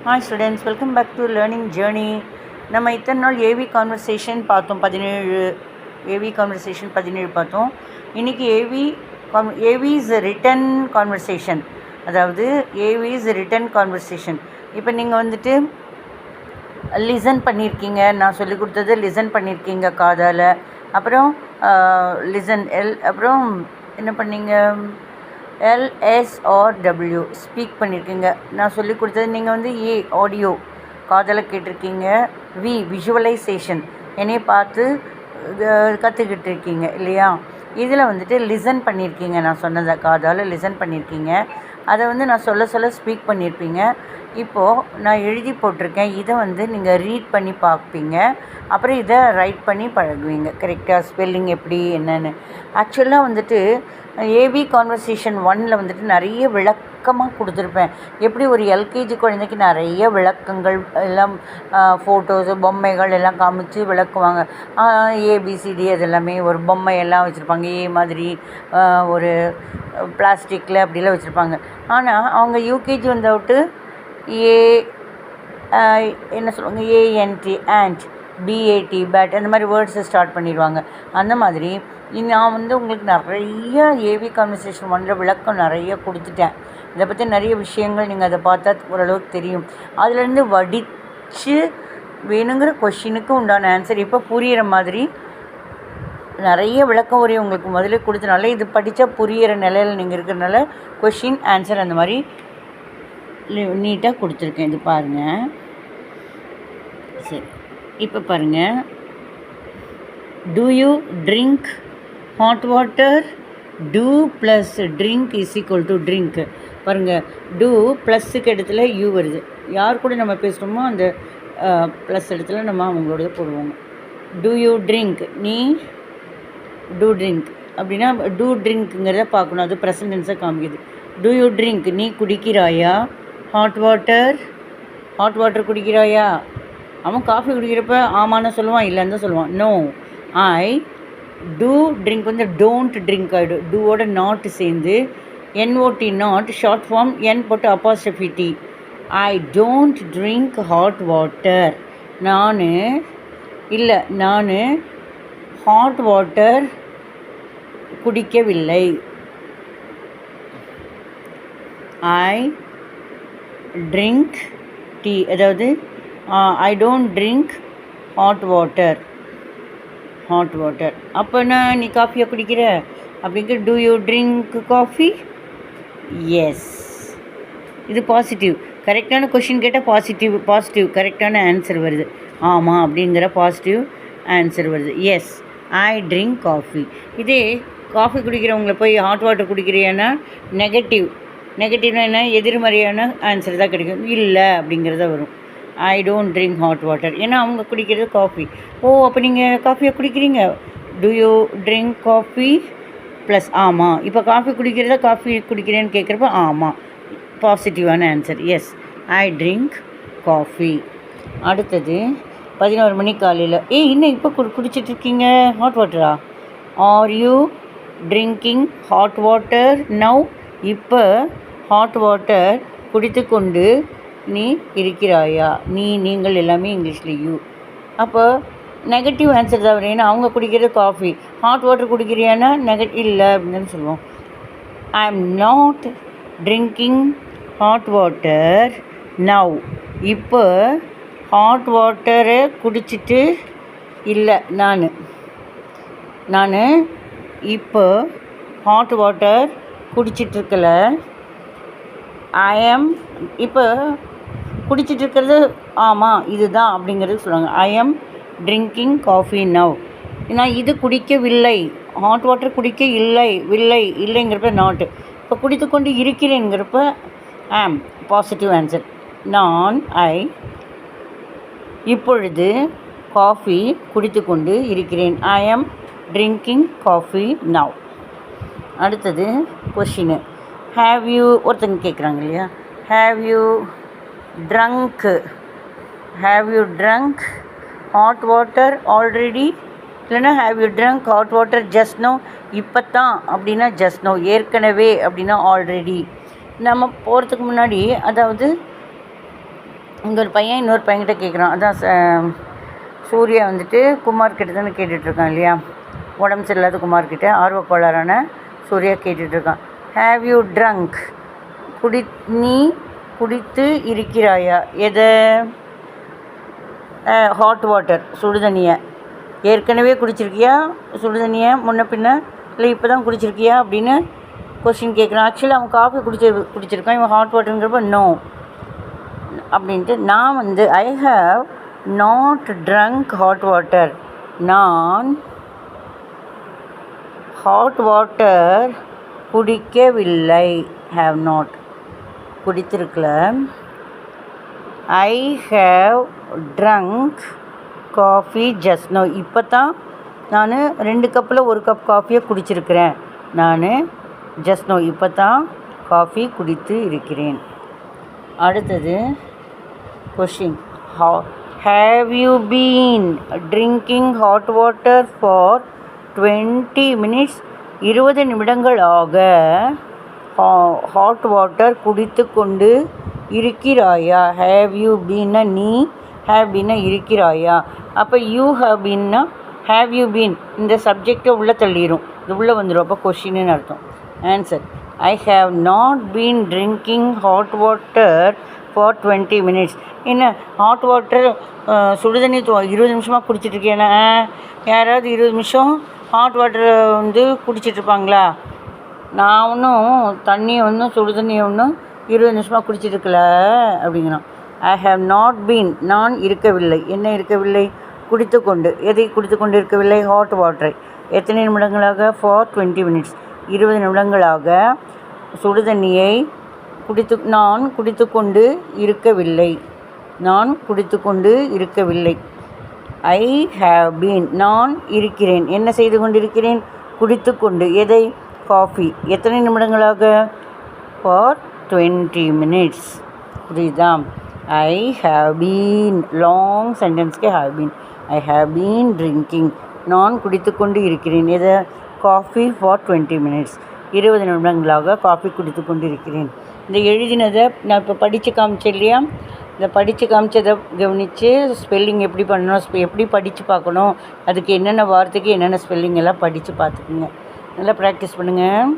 Hi students, welcome back to Learning Journey. நம்ம இத்தனை நாள் ஏவி கான்வர்சேஷன் பார்த்தோம் 17 ஏவி கான்வர்சேஷன் 17 பார்த்தோம். இன்றைக்கி ஏவி இஸ் ரிட்டன் கான்வர்சேஷன், அதாவது ஏவி இஸ் ரிட்டன் கான்வர்சேஷன். இப்போ நீங்கள் வந்துட்டு லிசன் பண்ணியிருக்கீங்க, நான் சொல்லி கொடுத்தது லிசன் பண்ணியிருக்கீங்க காதால். அப்புறம் லிசன் அப்புறம் என்ன பண்ணீங்க, LSRW ஸ்பீக் பண்ணியிருக்கீங்க. நான் சொல்லி கொடுத்தது நீங்கள் வந்து ஆடியோ காதில் கேட்டிருக்கீங்க. விஷுவலைசேஷன் என்னையை பார்த்து கற்றுக்கிட்டு இருக்கீங்க இல்லையா. இதில் வந்துட்டு லிசன் பண்ணியிருக்கீங்க, நான் சொன்னதை காதால் லிசன் பண்ணியிருக்கீங்க. அதை வந்து நான் சொல்ல ஸ்பீக் பண்ணியிருப்பீங்க. இப்போது நான் எழுதி போட்டிருக்கேன், இதை வந்து நீங்கள் ரீட் பண்ணி பார்ப்பீங்க. அப்புறம் இதை ரைட் பண்ணி பழகுவீங்க கரெக்டாக, ஸ்பெல்லிங் எப்படி என்னென்னு. ஆக்சுவலாக வந்துட்டு ஏவி கான்வர்சேஷன் 1 வந்துட்டு நிறைய விளக்கமாக கொடுத்துருப்பேன். எப்படி ஒரு எல்கேஜி குழந்தைக்கு நிறைய விளக்கங்கள் எல்லாம், ஃபோட்டோஸு பொம்மைகள் எல்லாம் காமிச்சு விளக்குவாங்க. ஏபிசிடி அது எல்லாமே ஒரு பொம்மையெல்லாம் வச்சுருப்பாங்க, ஏ மாதிரி ஒரு பிளாஸ்டிக்கில் அப்படிலாம் வச்சுருப்பாங்க. ஆனால் அவங்க யூகேஜி வந்தவுட்டு என்ன சொல்லுவாங்க, ஏஎன்டி ஆண்ட், பிஏடி பேட், அந்த மாதிரி வேர்ட்ஸை ஸ்டார்ட் பண்ணிடுவாங்க. அந்த மாதிரி நான் வந்து உங்களுக்கு நிறைய ஏவி கான்வர்சேஷன் 1 விளக்கம் நிறைய கொடுத்துட்டேன். இதை பற்றி நிறைய விஷயங்கள் நீங்கள் அதை பார்த்தா ஓரளவுக்கு தெரியும். அதுலேருந்து வடித்து வேணுங்கிற கொஷினுக்கு உண்டான ஆன்சர் இப்போ புரிகிற மாதிரி நிறைய விளக்கம் உரை உங்களுக்கு முதல்ல கொடுத்தனால இது படித்தா புரிகிற நிலையில் நீங்கள் இருக்கிறனால கொஷின் ஆன்சர் அந்த மாதிரி நீட்டாக கொடுத்துருக்கேன். இது பாருங்கள். சரி, இப்போ பாருங்கள். Do you drink hot water? Do plus drink is equal to drink. பாருங்கள், டூ ப்ளஸ்ஸுக்கு இடத்துல யூ வருது. யார் கூட நம்ம பேசுகிறோமோ அந்த ப்ளஸ் இடத்துல நம்ம அவங்களோட போடுவோங்க. டூ யூ ட்ரிங்க், நீ டூ ட்ரிங்க் அப்படின்னா டூ ட்ரிங்க்குங்கிறத பார்க்கணும், அது ப்ரெசன்டென்ஸை காமிக்குது. டூ யூ ட்ரிங்க், நீ குடிக்கிறாயா. Hot water குடிக்கிறாயா. அவன் காஃபி குடிக்கிறப்ப ஆமான்னு சொல்லுவான், இல்லைன்னு தான் சொல்லுவான். நோ, ஐ டூ ட்ரிங்க் வந்து டோன்ட் ட்ரிங்க் ஆகிடும். டூவோட நாட் சேர்ந்து NOT, not short form, N போட்டு apostrophe T. I don't drink hot water. நான் ஹாட் வாட்டர் குடிக்கவில்லை. ஐ ட்ரிங்க் டீ, அதாவது I don't drink hot water. அப்போனா நீ காஃபியை குடிக்கிற அப்படிங்கிற. Do you drink coffee? Yes. இது பாசிட்டிவ். கரெக்டான கொஷின் கேட்டால் பாசிட்டிவ் கரெக்டான ஆன்சர் வருது. ஆமாம் அப்படிங்கிற பாசிட்டிவ் ஆன்சர் வருது. Yes, I drink coffee. இதே காஃபி குடிக்கிறவங்கள போய் ஹாட் வாட்டர் குடிக்கிறியானா நெகட்டிவ்னா என்ன, எதிர்மறையான ஆன்சர் தான் கிடைக்கும். இல்லை அப்படிங்கிறத வரும். I don't drink hot water, ஏன்னா அவங்க குடிக்கிறது காஃபி. அப்போ நீங்கள் காஃபியை குடிக்கிறீங்க. Do you drink coffee plus ஆமாம். இப்போ காஃபி குடிக்கிறேன்னு கேட்குறப்ப ஆமாம், பாசிட்டிவான answer. Yes, I drink coffee. அடுத்தது 11 மணி காலையில். இன்னும் இப்போ குடிச்சிட்ருக்கீங்க ஹாட் வாட்டரா? Are you drinking hot water now? இப்போ ஹாட் வாட்டர் குடித்து கொண்டு நீ இருக்கிறாயா. நீங்கள் எல்லாமே இங்கிலீஷில் யூ. அப்போ நெகட்டிவ் ஆன்சர் தான் வரும், ஏன்னா அவங்க குடிக்கிறது காஃபி. ஹாட் வாட்டர் குடிக்கிறியானா இல்லை அப்படின்னு சொல்லுவோம். I am not drinking hot water now. இப்போ ஹாட் வாட்டரை குடிச்சிட்டு இல்லை நான் இப்போ ஹாட் வாட்டர் குடிச்சிட்ருக்கல. ஐ எம் இப்போ குடிச்சிட்ருக்கிறது ஆமாம் இதுதான் அப்படிங்கிறது சொல்லுவாங்க. ஐ எம் ட்ரிங்கிங் காஃபி நவ். நான் இது குடிக்கவில்லை, ஹாட் வாட்டர் குடிக்க இல்லைங்கிறப்ப நாட்டு. இப்போ குடித்து கொண்டு இருக்கிறேங்கிறப்ப ஆம், பாசிட்டிவ் ஆன்சர். ஐ இப்பொழுது காஃபி குடித்து கொண்டு இருக்கிறேன். I am drinking coffee now. அடுத்தது கொஷினு. ஹேவ் யூ, ஒருத்தங்க கேட்குறாங்க இல்லையா, have you drunk hot water already, இல்லைன்னா have you drunk hot water just now. இப்போ தான் அப்படின்னா ஜஸ்ட் நோ, ஏற்கனவே அப்படின்னா ஆல்ரெடி. நம்ம போகிறதுக்கு முன்னாடி, அதாவது இங்கே ஒரு பையன் இன்னொரு பையன்கிட்ட கேட்குறான். அதான் சூர்யா வந்துட்டு குமார் கிட்ட தானே கேட்டுட்ருக்கான் இல்லையா, உடம்பு சரியில்லாத குமார்கிட்ட ஆர்வக்கோளாறான சூர்யா கேட்டுட்ருக்கான். ஹேவ் யூ ட்ரங்க், நீ குடித்து இருக்கிறாயா? எதை? ஹாட் வாட்டர், சுடுதண்ணியை. ஏற்கனவே குடிச்சிருக்கியா சுடுதண்ணியை முன்ன பின்ன, இல்லை இப்போ தான் குடிச்சிருக்கியா அப்படின்னு கொஸ்டின் கேட்குறான். ஆக்சுவலி அவன் காஃபி குடிச்சிருக்கான், இவன் ஹாட் வாட்டருங்கிறப்ப நோ அப்படின்ட்டு. நான் வந்து I have not drunk hot water, நான் ஹாட் வாட்டர் குடிக்கவில்லை. ஹாவ் நாட் குடித்திருக்கல. I have drunk coffee just now, இப்போ தான் நான் 2 கப்பில் 1 கப் காஃபியை குடிச்சிருக்கிறேன். நான் ஜஸ்ட் நோ இப்போ தான் காஃபி குடித்து இருக்கிறேன். அடுத்தது question. Have you been drinking hot water for 20 minutes, 20 நிமிடங்களாக ஹாட் வாட்டர் குடித்து கொண்டு இருக்கிறாயா? ஹேவ் யூ பீன்னா நீ, ஹேவ் பீன்னா இருக்கிறாயா. அப்போ யூ ஹேவ் பீன்னா ஹேவ் யூ பீன் இந்த சப்ஜெக்டை உள்ளே தள்ளிடும், இது உள்ளே வந்துடும். அப்போ கொஷின்னு அர்த்தம். Answer I have not been drinking hot water for 20 minutes. என்ன ஹாட் வாட்டர் சுடுதண்ணி 20 நிமிஷமாக குடிச்சிட்ருக்கேன்னா, யாராவது 20 நிமிஷம் ஹாட் வாட்டரை வந்து குடிச்சிட்ருப்பாங்களா? நான் ஒன்றும் தண்ணியை ஒன்றும் சுடுதண்ணியை ஒன்றும் 20 நிமிஷமாக குடிச்சிட்ருக்கல அப்படிங்கிறான். ஐ ஹாவ் நாட் பீன், நான் இருக்கவில்லை. என்ன இருக்கவில்லை? குடித்து கொண்டு. எதை குடித்து கொண்டு இருக்கவில்லை? ஹாட் வாட்டரை. எத்தனை நிமிடங்களாக? ஃபார் 20 minutes, 20 நிமிடங்களாக சுடுதண்ணியை நான் குடித்து கொண்டு இருக்கவில்லை. நான் குடித்து கொண்டு இருக்கவில்லை. ஐ ஹாவ் பீன், நான் இருக்கிறேன். என்ன செய்து கொண்டிருக்கிறேன்? குடித்து கொண்டு. எதை? காஃபி. எத்தனை நிமிடங்களாக? For 20 minutes. புரியுதா? ஐ ஹாவ் பீன், லாங் சென்டென்ஸ்க்கு have been. I have been drinking, நான் குடித்து கொண்டு இருக்கிறேன். எதை? காஃபி ஃபார் 20 minutes, 20 நிமிடங்களாக காஃபி குடித்து கொண்டு இருக்கிறேன். இந்த எழுதினதை நான் இப்போ படித்து காமிச்சேன் இல்லையா, இந்த படித்து காமிச்சதை கவனித்து ஸ்பெல்லிங் எப்படி பண்ணணும், எப்படி படித்து பார்க்கணும், அதுக்கு என்னென்ன வார்த்தைக்கு என்னென்ன ஸ்பெல்லிங் எல்லாம் படித்து பார்த்துக்குங்க. நல்லா ப்ராக்டிஸ் பண்ணுங்கள்.